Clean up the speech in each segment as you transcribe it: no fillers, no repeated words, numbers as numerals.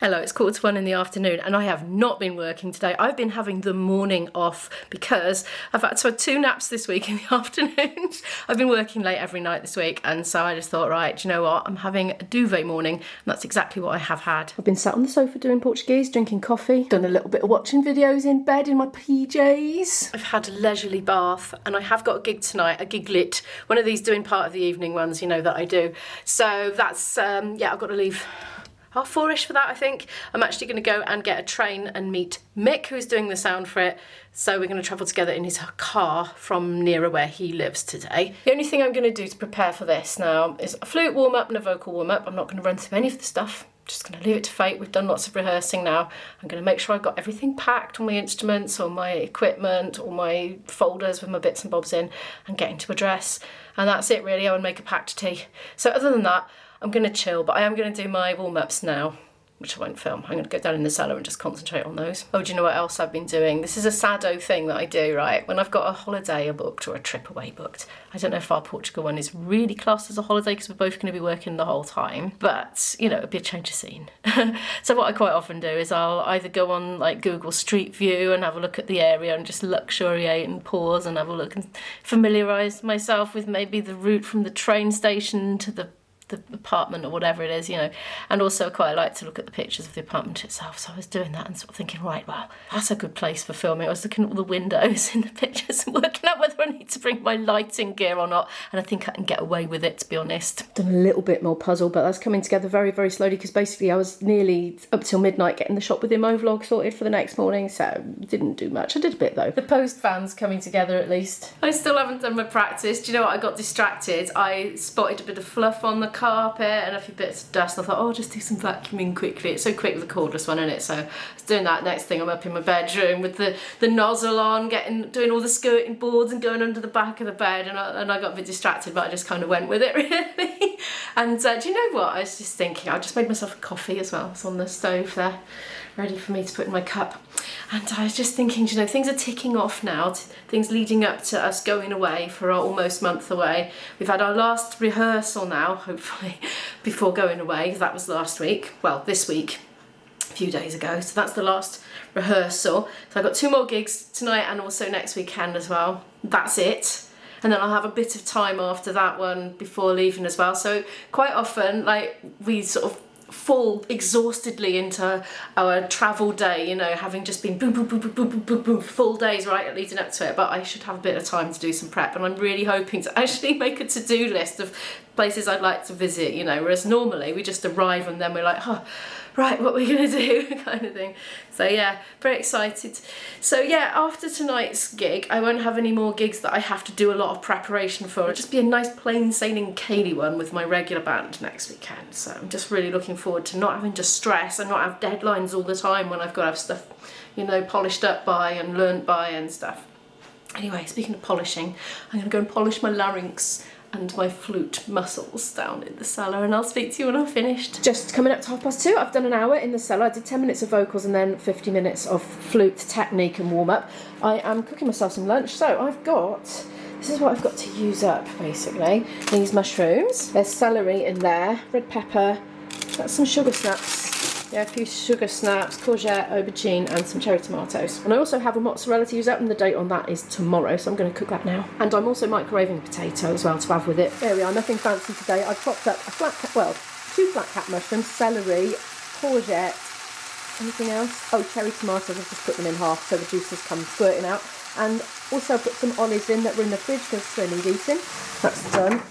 Hello, it's 1:15 in the afternoon and I have not been working today. I've been having the morning off because I've had to have 2 naps this week in the afternoons. I've been working late every night this week, and so I just thought, right, do you know what? I'm having a duvet morning, and that's exactly what I have had. I've been sat on the sofa doing Portuguese, drinking coffee, done a little bit of watching videos in bed in my PJs. I've had a leisurely bath and I have got a gig tonight, a giglet, one of these doing part of the evening ones, you know, that I do. So that's, yeah, I've got to leave 4:30ish for that, I think. I'm actually going to go and get a train and meet Mick, who's doing the sound for it. So we're going to travel together in his car from nearer where he lives today. The only thing I'm going to do to prepare for this now is a flute warm-up and a vocal warm-up. I'm not going to run through any of the stuff. I'm just going to leave it to fate. We've done lots of rehearsing now. I'm going to make sure I've got everything packed, all my instruments, all my equipment, all my folders with my bits and bobs in, and get into a dress. And that's it really. I want to make a packed tea. So other than that, I'm going to chill, but I am going to do my warm-ups now, which I won't film. I'm going to go down in the cellar and just concentrate on those. Oh, do you know what else I've been doing? This is a saddo thing that I do, right? When I've got a holiday booked or a trip away booked. I don't know if our Portugal one is really classed as a holiday because we're both going to be working the whole time, but, you know, it'd be a change of scene. So what I quite often do is I'll either go on like Google Street View and have a look at the area and just luxuriate and pause and have a look and familiarise myself with maybe the route from the train station to the apartment or whatever it is, you know. And also quite like to look at the pictures of the apartment itself, so I was doing that and sort of thinking, right, well, that's a good place for filming. I was looking at all the windows in the pictures and working out whether I need to bring my lighting gear or not, and I think I can get away with it, to be honest. Done a little bit more puzzle, but that's coming together very, very slowly because basically I was nearly up till midnight getting the Shop With Him vlog sorted for the next morning, so didn't do much. I did a bit though. The post fan's coming together at least. I still haven't done my practice. Do you know what? I got distracted. I spotted a bit of fluff on the carpet and a few bits of dust. I thought, oh, I'll just do some vacuuming quickly. It's so quick with the cordless one, isn't it? So I was doing that. Next thing, I'm up in my bedroom with the nozzle on, doing all the skirting boards and going under the back of the bed, and I got a bit distracted, but I just kind of went with it really. And do you know what? I was just thinking, I just made myself a coffee as well. It's on the stove there, ready for me to put in my cup. And I was just thinking, you know, things are ticking off now, things leading up to us going away for our almost month away. We've had our last rehearsal now, hopefully, before going away. That was last week, well, this week, a few days ago. So that's the last rehearsal. So I've got 2 more gigs tonight and also next weekend as well. That's it. And then I'll have a bit of time after that one before leaving as well. So quite often, like, we sort of fall exhaustedly into our travel day, you know, having just been boom, boom, boom, boom, boom, boom, boom, boom, full days right leading up to it. But I should have a bit of time to do some prep, and I'm really hoping to actually make a to-do list of places I'd like to visit, you know, whereas normally we just arrive and then we're like, oh, right, what are we going to do, kind of thing. So yeah, very excited. So yeah, after tonight's gig, I won't have any more gigs that I have to do a lot of preparation for. It'll just be a nice plain sailing Kaylee one with my regular band next weekend. So I'm just really looking forward to not having to stress and not have deadlines all the time when I've got to have stuff, you know, polished up by and learnt by and stuff. Anyway, speaking of polishing, I'm going to go and polish my larynx and my flute muscles down in the cellar, and I'll speak to you when I'm finished. Just coming up to 2:30, I've done an hour in the cellar. I did 10 minutes of vocals and then 50 minutes of flute technique and warm-up. I am cooking myself some lunch, so this is what I've got to use up, basically. These mushrooms, there's celery in there, red pepper, that's some sugar snaps. Yeah, a few sugar snaps, courgette, aubergine, and some cherry tomatoes. And I also have a mozzarella to use up, and the date on that is tomorrow, so I'm going to cook that now. And I'm also microwaving a potato as well to have with it. There we are, nothing fancy today. I've chopped up a 2 flat cap mushrooms, celery, courgette, anything else? Oh, cherry tomatoes, I've just put them in half so the juices come squirting out. And also put some olives in that were in the fridge because they need eating. That's done.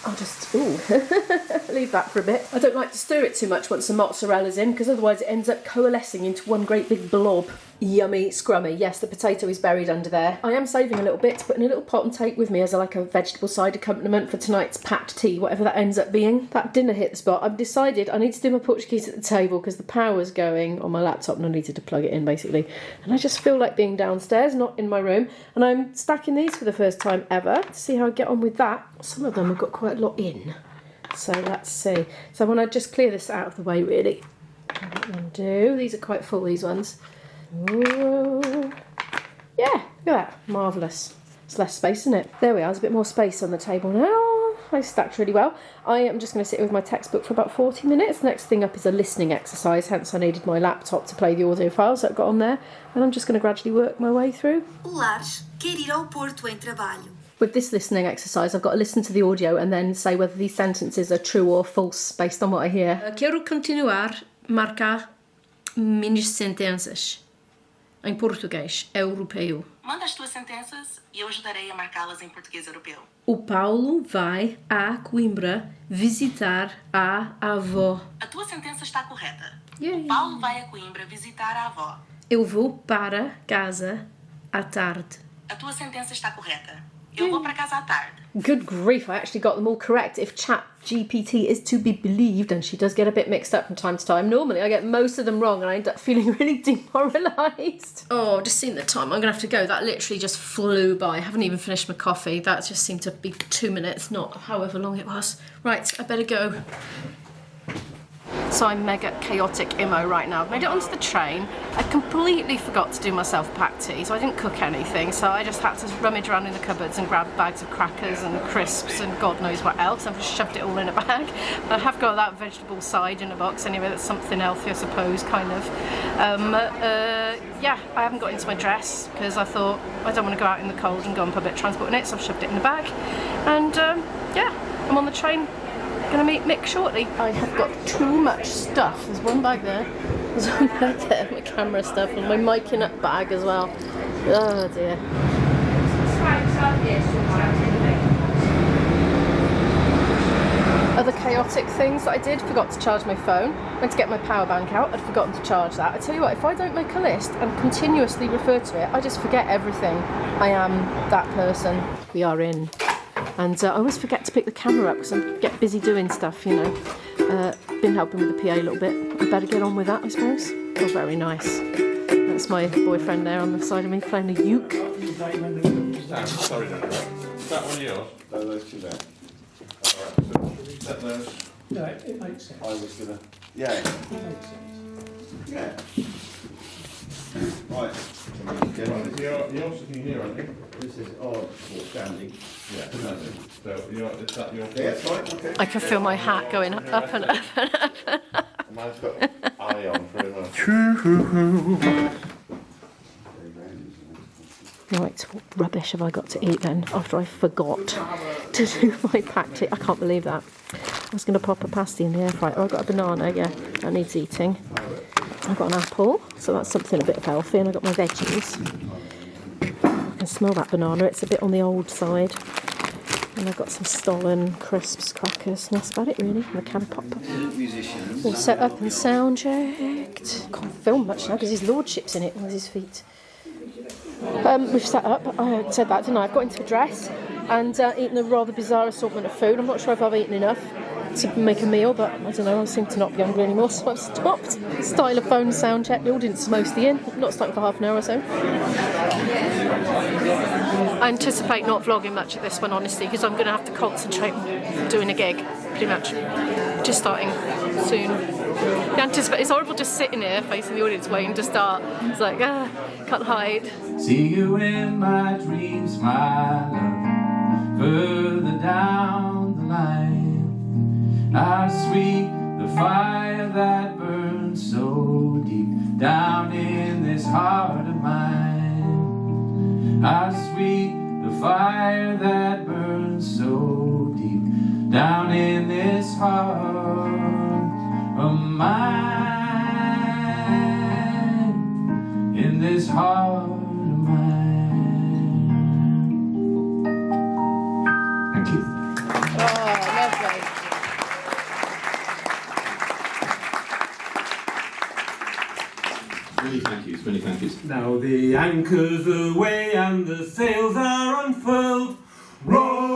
I'll just, leave that for a bit. I don't like to stir it too much once the mozzarella's in because otherwise it ends up coalescing into one great big blob. Yummy scrummy. Yes, the potato is buried under there. I am saving a little bit to put in a little pot and take with me as a vegetable side accompaniment for tonight's packed tea, whatever that ends up being. That dinner hit the spot. I've decided I need to do my Portuguese at the table because the power's going on my laptop and I needed to plug it in basically. And I just feel like being downstairs, not in my room. And I'm stacking these for the first time ever to see how I get on with that. Some of them have got quite a lot in. So let's see. So I want to just clear this out of the way really. These are quite full, these ones. Ooh. Yeah, look at that. Marvellous. It's less space, isn't it? There we are. There's a bit more space on the table now. I stacked really well. I am just going to sit with my textbook for about 40 minutes. Next thing up is a listening exercise, hence I needed my laptop to play the audio files that I've got on there. And I'm just going to gradually work my way through. Lares, quer ir ao Porto em trabalho. With this listening exercise, I've got to listen to the audio and then say whether these sentences are true or false based on what I hear. Quero continuar marcar minhas sentenças em português europeu. Manda as tuas sentenças e eu ajudarei a marcá-las em português europeu. O Paulo vai a Coimbra visitar a avó. A tua sentença está correta. Yay. O Paulo vai a Coimbra visitar a avó. Eu vou para casa à tarde. A tua sentença está correta. Eu vou para casa à tarde. Good grief, I actually got them all correct. If Chat GPT is to be believed, and she does get a bit mixed up from time to time, normally I get most of them wrong and I end up feeling really demoralised. Oh, just seeing the time, I'm going to have to go. That literally just flew by. I haven't even finished my coffee. That just seemed to be 2 minutes, not however long it was. Right, I better go. So I'm mega chaotic immo right now. I've made it onto the train. I completely forgot to do myself a packed tea, so I didn't cook anything, so I just had to rummage around in the cupboards and grab bags of crackers and crisps and God knows what else. I've just shoved it all in a bag. But I have got that vegetable side in a box anyway. That's something healthy, I suppose, kind of. Yeah, I haven't got into my dress because I thought I don't want to go out in the cold and go on public transport in it, so I've shoved it in the bag. And yeah, I'm on the train. Going to meet Mick shortly. I have got too much stuff. There's one bag there, there's one bag there, my camera stuff and my miking up bag as well. Oh dear. Other chaotic things that I did, forgot to charge my phone. Went to get my power bank out, I'd forgotten to charge that. I tell you what, if I don't make a list and continuously refer to it, I just forget everything. I am that person. We are in. And I always forget to pick the camera up because I get busy doing stuff, you know. Been helping with the PA a little bit. I better get on with that, I suppose. Oh, very nice. That's my boyfriend there on the side of me playing the uke. Sam, sorry, no. Is that one of yours? No, those two there. Alright, so set those. No, it makes sense. I was gonna. Yeah. It makes sense. Yeah. Right. You're sitting here, I think. This is odd for standing. Yeah. So is that your? Yeah, that's right, okay. I can feel my hat going up and up and up and up. Mine's got eye on for everyone. Right, what rubbish have I got to eat then after I forgot to do my pack tea? I can't believe that. I was going to pop a pasty in the air fryer. Oh, I've got a banana, yeah, that needs eating. I've got an apple, so that's something a bit healthy, and I've got my veggies. I can smell that banana, it's a bit on the old side. And I've got some Stollen crisps, crackers, and that's about it really, and a can of pop. All set up and sound checked. Can't film much now because his lordship's in it with his feet. We've set up, I said that, didn't I? I've got into a dress and eaten a rather bizarre assortment of food. I'm not sure if I've eaten enough to make a meal, but I don't know, I seem to not be hungry anymore, so I've stopped. Stylophone sound check, the audience is mostly in, not starting for half an hour or so. I anticipate not vlogging much of this one, honestly, because I'm going to have to concentrate on doing a gig, pretty much. Just starting soon. It's horrible just sitting here facing the audience waiting to start. It's like, can't hide. See you in my dreams, my love, further down the line. How sweet the fire that burns so deep down in this heart of mine. How sweet the fire that burns so deep down in this heart of mine. In this heart of mine. Thank you. Oh, lovely. Many thank yous, many thank yous. Now the anchor's away and the sails are unfurled. Roll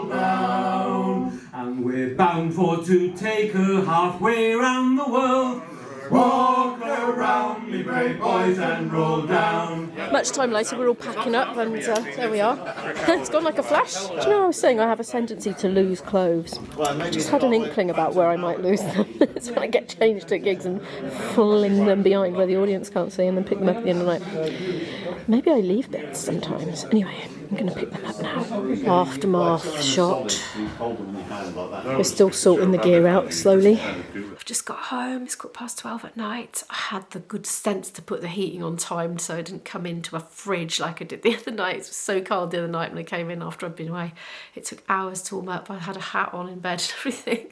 down, and we're bound for to take her halfway round the world. Walk around, me brave boys, and roll down. Much time later, we're all packing up, and there we are. It's gone like a flash. Do you know I was saying I have a tendency to lose clothes? I just had an inkling about where I might lose them. It's when I get changed at gigs and fling them behind where the audience can't see and then pick them up at the end of the night. Maybe I leave bits sometimes. Anyway. I'm going to pick them up now. Aftermath shot. We're still sorting the gear out slowly. I've just got home, it's 12:15 at night. I had the good sense to put the heating on timed so I didn't come into a fridge like I did the other night. It was so cold the other night when I came in after I'd been away. It took hours to warm up. I had a hat on in bed and everything.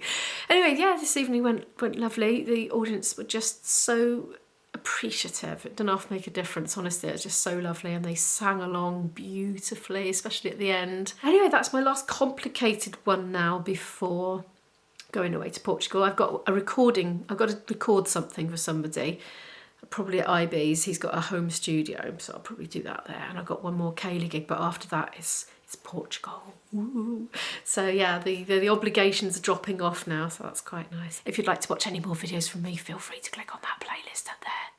Anyway, yeah, this evening went lovely. The audience were just so appreciative. It did not make a difference, honestly. It was just so lovely and they sang along beautifully, especially at the end. Anyway, that's my last complicated one now before going away to Portugal. I've got a recording. I've got to record something for somebody, probably at IB's. He's got a home studio, so I'll probably do that there. And I've got one more Kaylee gig, but after that it's Portugal. Woo. So yeah, the obligations are dropping off now, so that's quite nice. If you'd like to watch any more videos from me, feel free to click on that playlist up there.